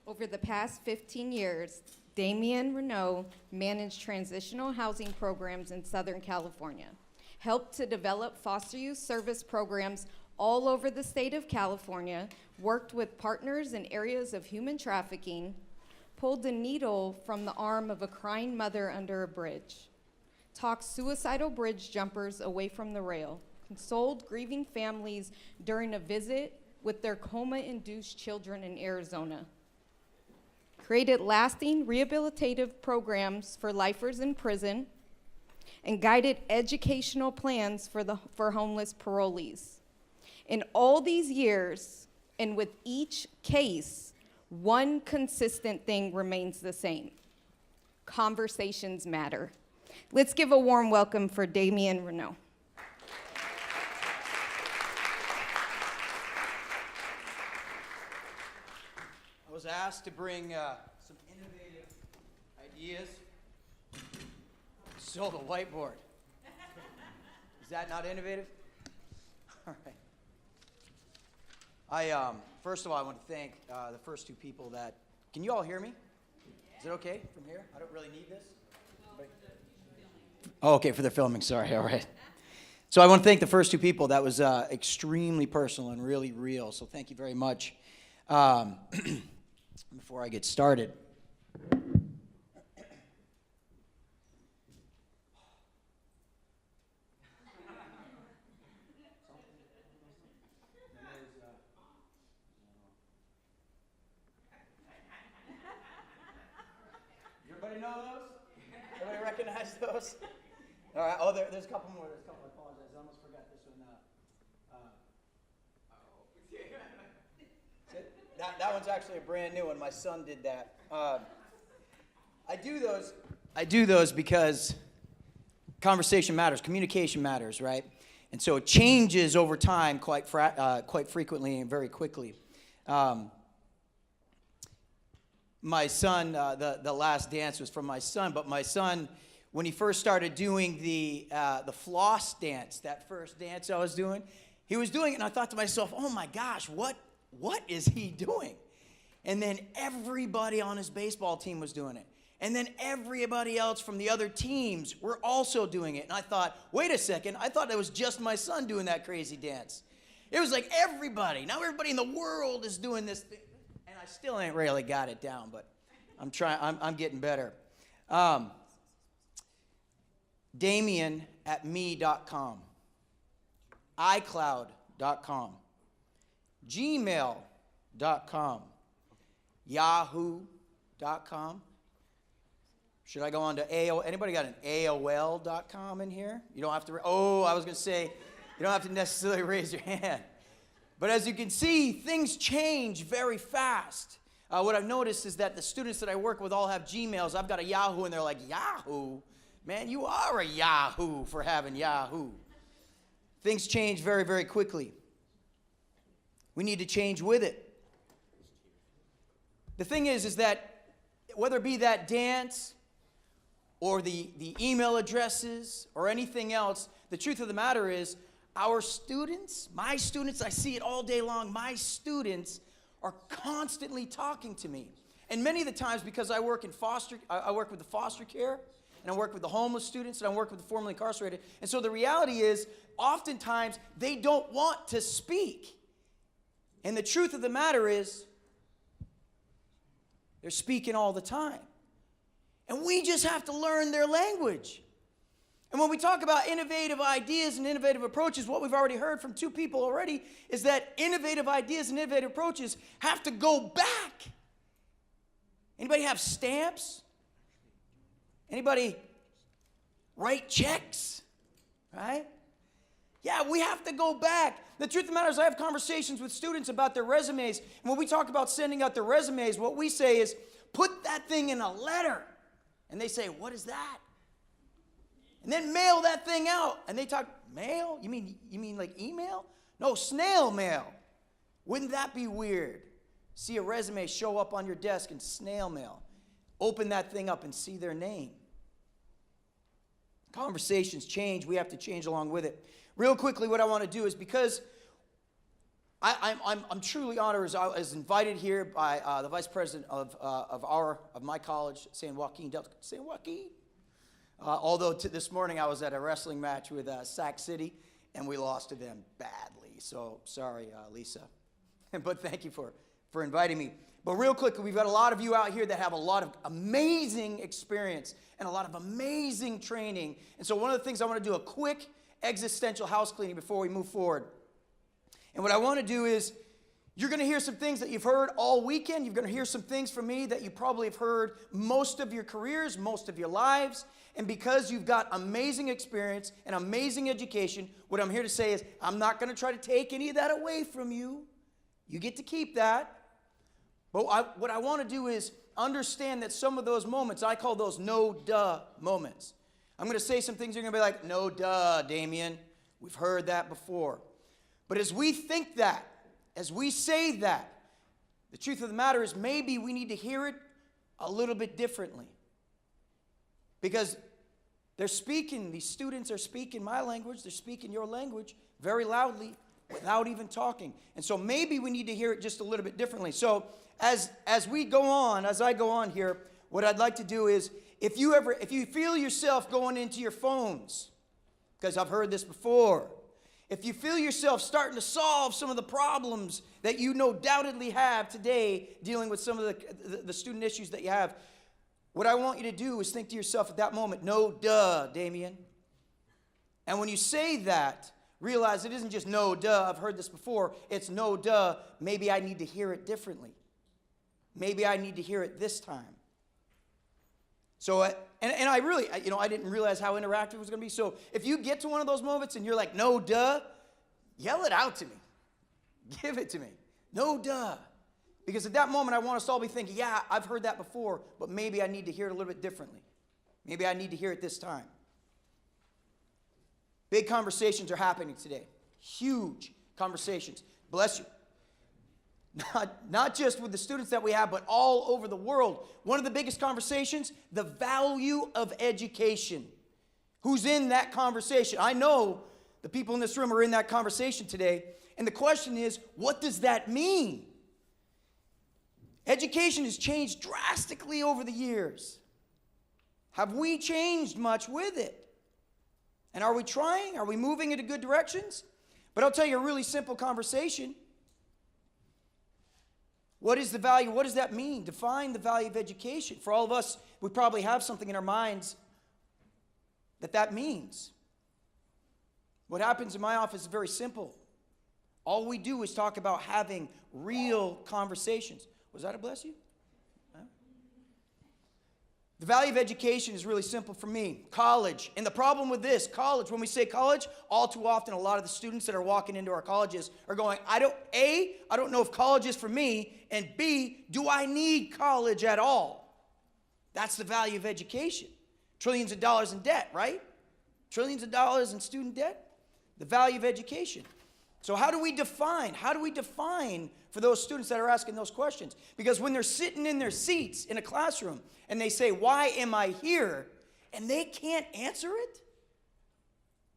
Over the past 15 years, Dameion Renault managed transitional housing programs in Southern California, helped to develop foster youth service programs all over the state of California, worked with partners in areas of human trafficking, pulled a needle from the arm of a crying mother under a bridge, talked suicidal bridge jumpers away from the rail, consoled grieving families during a visit with their coma-induced children in Arizona, created lasting rehabilitative programs for lifers in prison, and guided educational plans for homeless parolees. In all these years, and with each case, one consistent thing remains the same: conversations matter. Let's give a warm welcome for Dameion Renault. I was asked to bring some innovative ideas. So the whiteboard. Is that not innovative? All right. First of all, I want to thank the first two people that. Can you all hear me? Is it okay from here? I don't really need this. Oh, okay, for the filming. Sorry. All right. So I want to thank the first two people. That was extremely personal and really real. So thank you very much. Before I get started. Everybody know those? Everybody recognize those? All right. Oh, there's a couple more. There's a couple. I apologize. I almost forgot this one. That one's actually a brand new one. My son did that. I do those because conversation matters, communication matters, right? And so it changes over time quite frequently and very quickly. My son, the last dance was from my son, but my son, when he first started doing the floss dance, that first dance I was doing, he was doing it, and I thought to myself, oh my gosh, what is he doing? And then everybody on his baseball team was doing it. And then everybody else from the other teams were also doing it. And I thought, wait a second, I thought it was just my son doing that crazy dance. It was like everybody. Now everybody in the world is doing this thing. And I still ain't really got it down, but I'm getting better. Dameion@me.com. iCloud.com. gmail.com, yahoo.com. Should I go on to AOL? Anybody got an AOL.com in here? You don't have to, I was going to say, you don't have to necessarily raise your hand. But as you can see, things change very fast. What I've noticed is that the students that I work with all have Gmails. I've got a Yahoo, and they're like, Yahoo? Man, you are a Yahoo for having Yahoo. Things change very, very quickly. We need to change with it. The thing is that whether it be that dance or the email addresses or anything else, the truth of the matter is our students, my students, I see it all day long, my students are constantly talking to me. And many of the times, because I work with the foster care, and I work with the homeless students, and I work with the formerly incarcerated. And so the reality is, oftentimes, they don't want to speak. And the truth of the matter is, they're speaking all the time. And we just have to learn their language. And when we talk about innovative ideas and innovative approaches, what we've already heard from two people already is that innovative ideas and innovative approaches have to go back. Anybody have stamps? Anybody write checks? Right? Yeah, we have to go back. The truth of the matter is I have conversations with students about their resumes. And when we talk about sending out their resumes, what we say is, put that thing in a letter. And they say, what is that? And then mail that thing out. And they talk, mail? You mean like email? No, snail mail. Wouldn't that be weird? See a resume show up on your desk in snail mail. Open that thing up and see their name. Conversations change. We have to change along with it. Real quickly, what I want to do is, because I'm truly honored as I was invited here by the vice president of my college, San Joaquin. Although this morning I was at a wrestling match with Sac City, and we lost to them badly. So sorry, Lisa. But thank you for inviting me. But real quick, we've got a lot of you out here that have a lot of amazing experience and a lot of amazing training. And so one of the things I want to do, a quick existential house cleaning before we move forward. And what I want to do is, you're going to hear some things that you've heard all weekend. You're going to hear some things from me that you probably have heard most of your careers, most of your lives. And because you've got amazing experience and amazing education, what I'm here to say is, I'm not going to try to take any of that away from you. You get to keep that. But what I want to do is understand that some of those moments, I call those no-duh moments. I'm going to say some things you're going to be like, no duh, Damien. We've heard that before. But as we think that, as we say that, the truth of the matter is maybe we need to hear it a little bit differently. Because they're speaking, these students are speaking my language, they're speaking your language very loudly without even talking. And so maybe we need to hear it just a little bit differently. So as I go on here, what I'd like to do is, if you feel yourself going into your phones, because I've heard this before, if you feel yourself starting to solve some of the problems that you no doubtedly have today, dealing with some of the student issues that you have, what I want you to do is think to yourself at that moment, no duh, Damien. And when you say that, realize it isn't just no duh, I've heard this before, it's no duh, maybe I need to hear it differently. Maybe I need to hear it this time. So, and I really, I didn't realize how interactive it was going to be. So if you get to one of those moments and you're like, no duh, yell it out to me. Give it to me. No duh. Because at that moment, I want us all to be thinking, yeah, I've heard that before, but maybe I need to hear it a little bit differently. Maybe I need to hear it this time. Big conversations are happening today. Huge conversations. Bless you. Not just with the students that we have, but all over the world. One of the biggest conversations, the value of education. Who's in that conversation? I know the people in this room are in that conversation today. And the question is, what does that mean? Education has changed drastically over the years. Have we changed much with it? And are we trying? Are we moving into good directions? But I'll tell you a really simple conversation. What is the value? What does that mean? Define the value of education. For all of us, we probably have something in our minds that means. What happens in my office is very simple. All we do is talk about having real conversations. Was that a bless you? Huh? The value of education is really simple for me. College. And the problem with this, college, when we say college, all too often a lot of the students that are walking into our colleges are going, I don't know if college is for me, and B, do I need college at all? That's the value of education. Trillions of dollars in debt, right? Trillions of dollars in student debt. The value of education. So how do we define for those students that are asking those questions? Because when they're sitting in their seats in a classroom and they say, why am I here? And they can't answer it,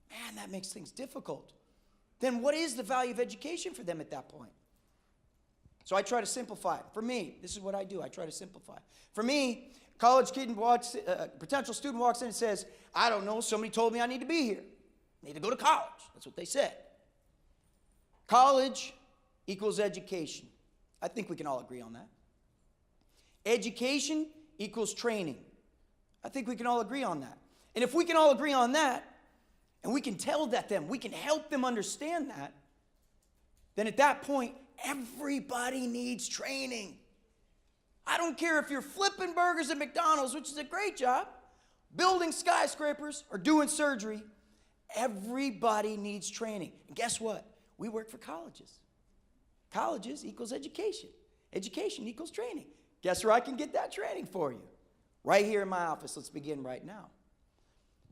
man, that makes things difficult. Then what is the value of education for them at that point? So I try to simplify. For me, this is what I do. I try to simplify. For me, college kid potential student walks in and says, I don't know, somebody told me I need to be here. I need to go to college. That's what they said. College equals education. I think we can all agree on that. Education equals training. I think we can all agree on that. And if we can all agree on that, and we can tell that them, we can help them understand that, then at that point, everybody needs training. I don't care if you're flipping burgers at McDonald's, which is a great job, building skyscrapers, or doing surgery. Everybody needs training. And guess what? We work for colleges. Colleges equals education. Education equals training. Guess where I can get that training for you? Right here in my office. Let's begin right now.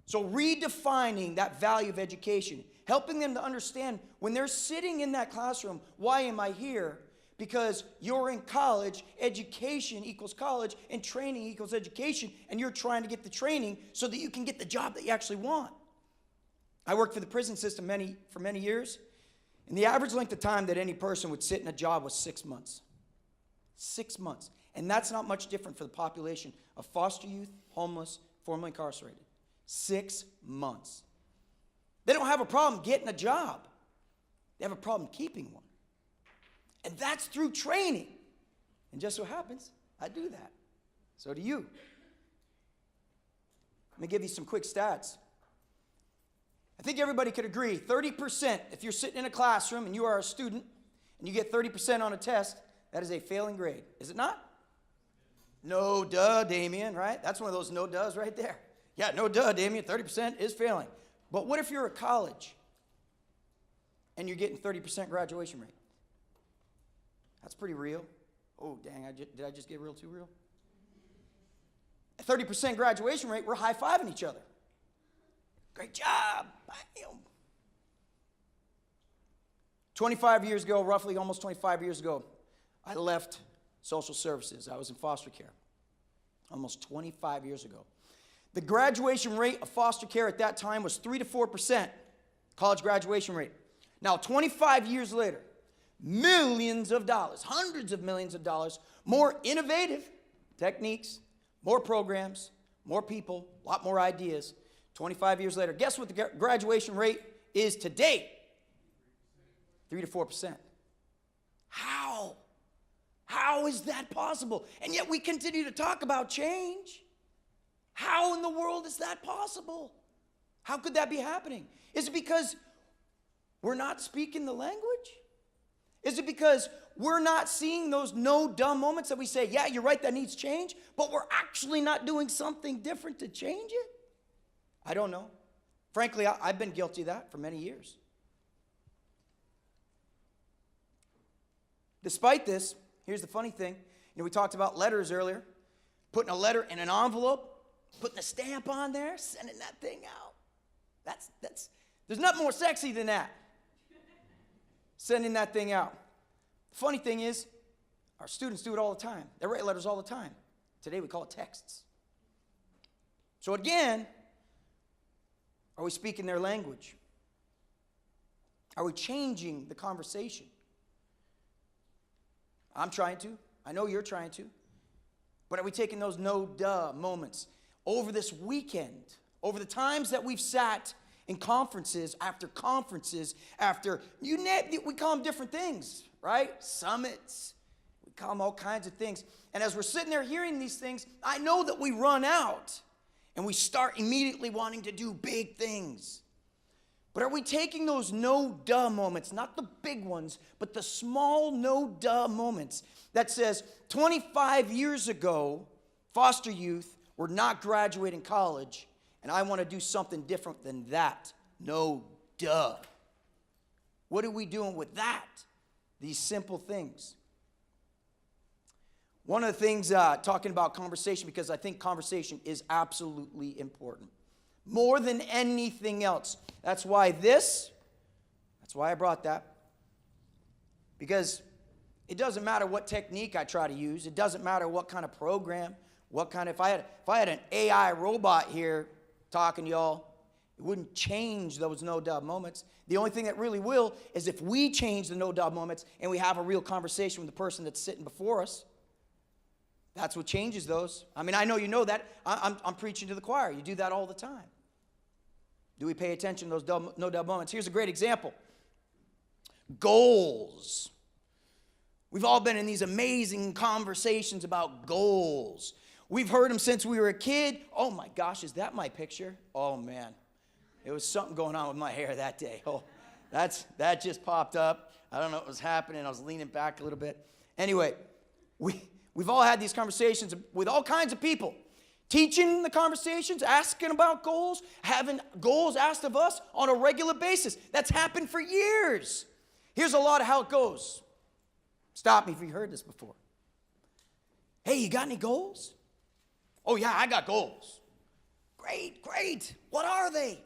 So redefining that value of education, helping them to understand when they're sitting in that classroom, why am I here? Because you're in college, education equals college, and training equals education, and you're trying to get the training so that you can get the job that you actually want. I worked for the prison system for many years, And the average length of time that any person would sit in a job was 6 months. 6 months. And that's not much different for the population of foster youth, homeless, formerly incarcerated. 6 months. They don't have a problem getting a job. They have a problem keeping one. And that's through training. And just so happens, I do that. So do you. Let me give you some quick stats. I think everybody could agree, 30%, if you're sitting in a classroom and you are a student and you get 30% on a test, that is a failing grade. Is it not? No duh, Damien, right? That's one of those no duhs right there. Yeah, no duh, Damien, 30% is failing. But what if you're at college and you're getting 30% graduation rate? That's pretty real. Oh, dang, did I just get real too real? At 30% graduation rate, we're high-fiving each other. Great job. Bam. 25 years ago, roughly almost 25 years ago, I left social services. I was in foster care. Almost 25 years ago. The graduation rate of foster care at that time was 3 to 4%, college graduation rate. Now, 25 years later, millions of dollars, hundreds of millions of dollars, more innovative techniques, more programs, more people, a lot more ideas. 25 years later, guess what the graduation rate is today? 3 to 4%. How? How is that possible? And yet we continue to talk about change. How in the world is that possible? How could that be happening? Is it because we're not speaking the language? Is it because we're not seeing those no dumb moments that we say, yeah, you're right, that needs change, but we're actually not doing something different to change it? I don't know. Frankly, I've been guilty of that for many years. Despite this, here's the funny thing. We talked about letters earlier. Putting a letter in an envelope, putting a stamp on there, sending that thing out. There's nothing more sexy than that. Sending that thing out. The funny thing is, our students do it all the time. They write letters all the time. Today we call it texts. So again, are we speaking their language? Are we changing the conversation? I'm trying to. I know you're trying to. But are we taking those no-duh moments? Over this weekend, over the times that we've sat in conferences, after, you name it, we call them different things, right? Summits. We call them all kinds of things. And as we're sitting there hearing these things, I know that we run out and we start immediately wanting to do big things. But are we taking those no-duh moments, not the big ones, but the small no-duh moments that says 25 years ago, foster youth were not graduating college, and I want to do something different than that. No-duh. What are we doing with that? These simple things. One of the things, talking about conversation, because I think conversation is absolutely important. More than anything else. That's why I brought that. Because it doesn't matter what technique I try to use. It doesn't matter what kind of program, if I had an AI robot here talking to y'all, it wouldn't change those no-duh moments. The only thing that really will is if we change the no-duh moments and we have a real conversation with the person that's sitting before us. That's what changes those. I mean, I know you know that. I'm preaching to the choir. You do that all the time. Do we pay attention to those no-duh moments? Here's a great example. Goals. We've all been in these amazing conversations about goals. We've heard them since we were a kid. Oh my gosh, is that my picture? Oh man, it was something going on with my hair that day. Oh, that just popped up. I don't know what was happening. I was leaning back a little bit. Anyway, we've all had these conversations with all kinds of people. Teaching the conversations, asking about goals, having goals asked of us on a regular basis. That's happened for years. Here's a lot of how it goes. Stop me if you've heard this before. Hey, you got any goals? Oh, yeah, I got goals. Great. What are they?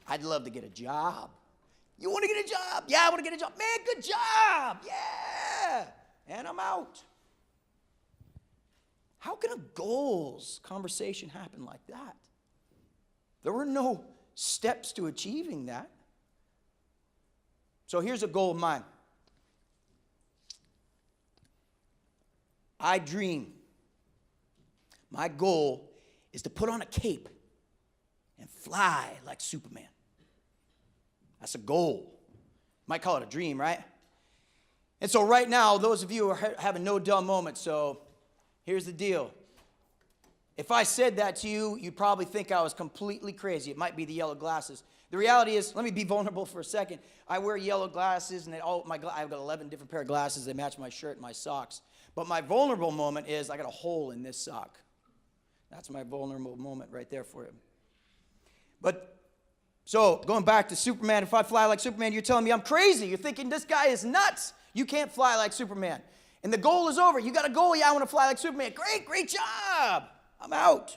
I'd love to get a job. You want to get a job? Yeah, I want to get a job. Man, good job. Yeah. And I'm out. How can a goals conversation happen like that? There were no steps to achieving that. So here's a goal of mine. I dream. My goal is to put on a cape and fly like Superman. That's a goal. Might call it a dream, right? And so right now, those of you are having no dumb moments, so here's the deal. If I said that to you, you'd probably think I was completely crazy. It might be the yellow glasses. The reality is, let me be vulnerable for a second. I wear yellow glasses, and I've got 11 different pair of glasses. They match my shirt and my socks. But my vulnerable moment is I got a hole in this sock. That's my vulnerable moment right there for you. But, so, going back to Superman, if I fly like Superman, you're telling me I'm crazy. You're thinking this guy is nuts. You can't fly like Superman. And the goal is over. You got a goal? Yeah, I want to fly like Superman. Great job. I'm out.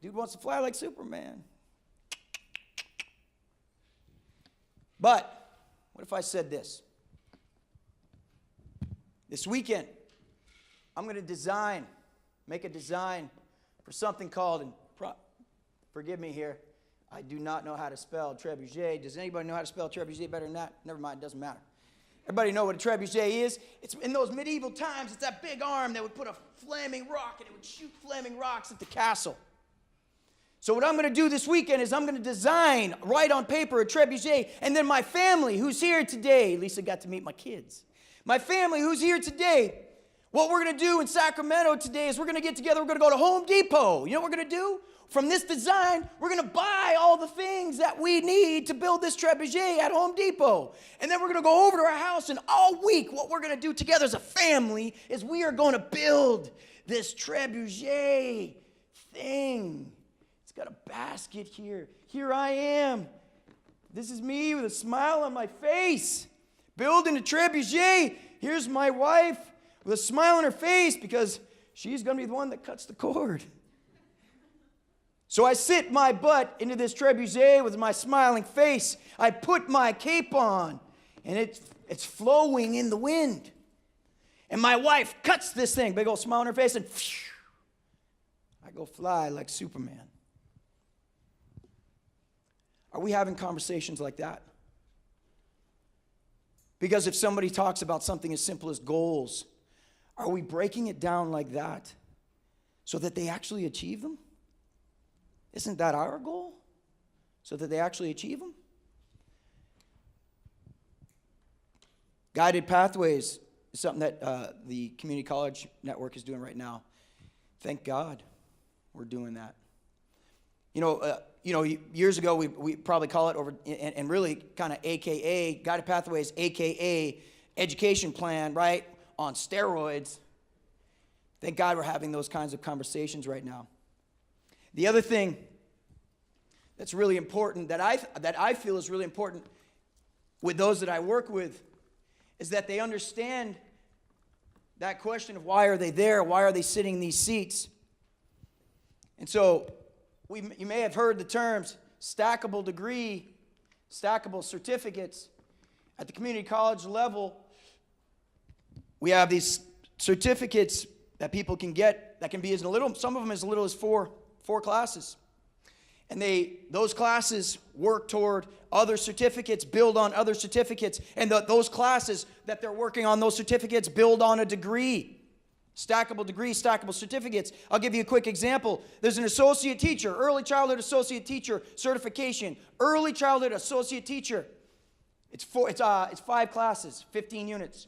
Dude wants to fly like Superman. But, what if I said this? This weekend, I'm going to make a design for something called, and forgive me here, I do not know how to spell trebuchet. Does anybody know how to spell trebuchet better than that? Never mind, it doesn't matter. Everybody know what a trebuchet is? It's in those medieval times, it's that big arm that would put a flaming rock and it would shoot flaming rocks at the castle. So what I'm going to do this weekend is I'm going to design, write on paper a trebuchet, and then my family who's here today, Lisa got to meet my kids. My family who's here today, what we're going to do in Sacramento today is we're going to get together, we're going to go to Home Depot. You know what we're going to do? From this design, we're going to buy all the things that we need to build this trebuchet at Home Depot. And then we're going to go over to our house, and all week, what we're going to do together as a family is we are going to build this trebuchet thing. It's got a basket here. Here I am. This is me with a smile on my face, building a trebuchet. Here's my wife with a smile on her face because she's going to be the one that cuts the cord. So I sit my butt into this trebuchet with my smiling face. I put my cape on, and it's flowing in the wind. And my wife cuts this thing, big old smile on her face, and phew, I go fly like Superman. Are we having conversations like that? Because if somebody talks about something as simple as goals, are we breaking it down like that so that they actually achieve them? Isn't that our goal? So that they actually achieve them? Guided Pathways is something that the Community College Network is doing right now. Thank God we're doing that. You know, years ago we probably call it over, and really kind of AKA, Guided Pathways, AKA education plan, right? On steroids. Thank God we're having those kinds of conversations right now. The other thing that's really important, that I feel is really important with those that I work with, is that they understand that question of why are they there? Why are they sitting in these seats? And so you may have heard the terms stackable degree, stackable certificates. At the community college level, we have these certificates that people can get that can be some of them as little as four classes. And those classes work toward other certificates, build on other certificates, and those classes that they're working on, those certificates build on a degree. Stackable degrees, stackable certificates. I'll give you a quick example. There's an associate teacher, early childhood associate teacher certification. Early childhood associate teacher. It's 5 classes, 15 units.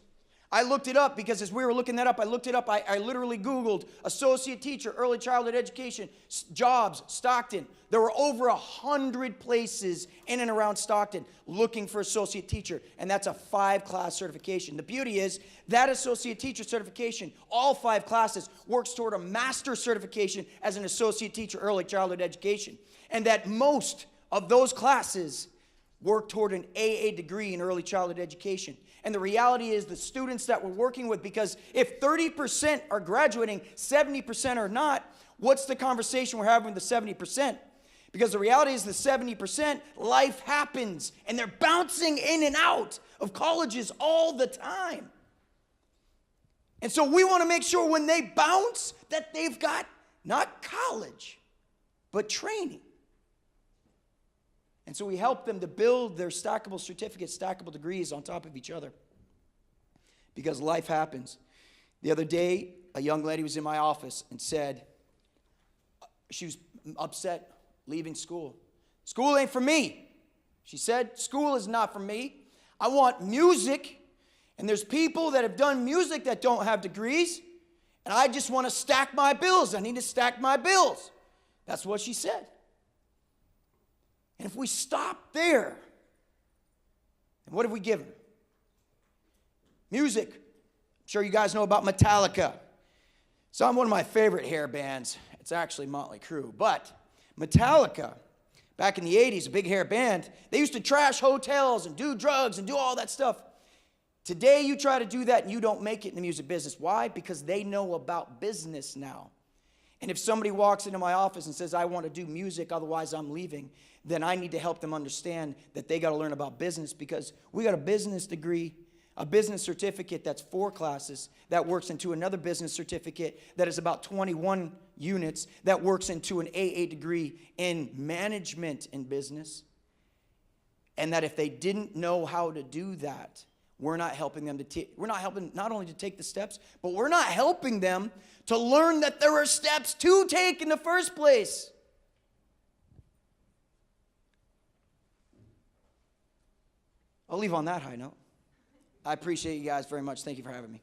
I looked it up because as we were looking that up, I looked it up. I literally Googled associate teacher, early childhood education, jobs, Stockton. There were over 100 places in and around Stockton looking for associate teacher, and that's a 5-class certification. The beauty is that associate teacher certification, all 5 classes, works toward a master certification as an associate teacher, early childhood education, and that most of those classes work toward an AA degree in early childhood education. And the reality is the students that we're working with, because if 30% are graduating, 70% are not, what's the conversation we're having with the 70%? Because the reality is the 70%, life happens, and they're bouncing in and out of colleges all the time. And so we want to make sure when they bounce that they've got not college, but training. And so we help them to build their stackable certificates, stackable degrees on top of each other. Because life happens. The other day, a young lady was in my office and said, she was upset leaving school. School ain't for me. She said, school is not for me. I want music. And there's people that have done music that don't have degrees. And I just want to stack my bills. I need to stack my bills. That's what she said. And if we stop there, then what have we given? Music. I'm sure you guys know about Metallica. So I'm one of my favorite hair bands. It's actually Motley Crue. But Metallica, back in the 80s, a big hair band, they used to trash hotels and do drugs and do all that stuff. Today you try to do that and you don't make it in the music business. Why? Because they know about business now. And if somebody walks into my office and says, I want to do music, otherwise I'm leaving, then I need to help them understand that they got to learn about business, because we got a business degree, a business certificate that's 4 classes that works into another business certificate that is about 21 units that works into an AA degree in management in business. And that if they didn't know how to do that, we're not helping them we're not helping not only to take the steps, but we're not helping them to learn that there are steps to take in the first place. I'll leave on that high note. I appreciate you guys very much. Thank you for having me.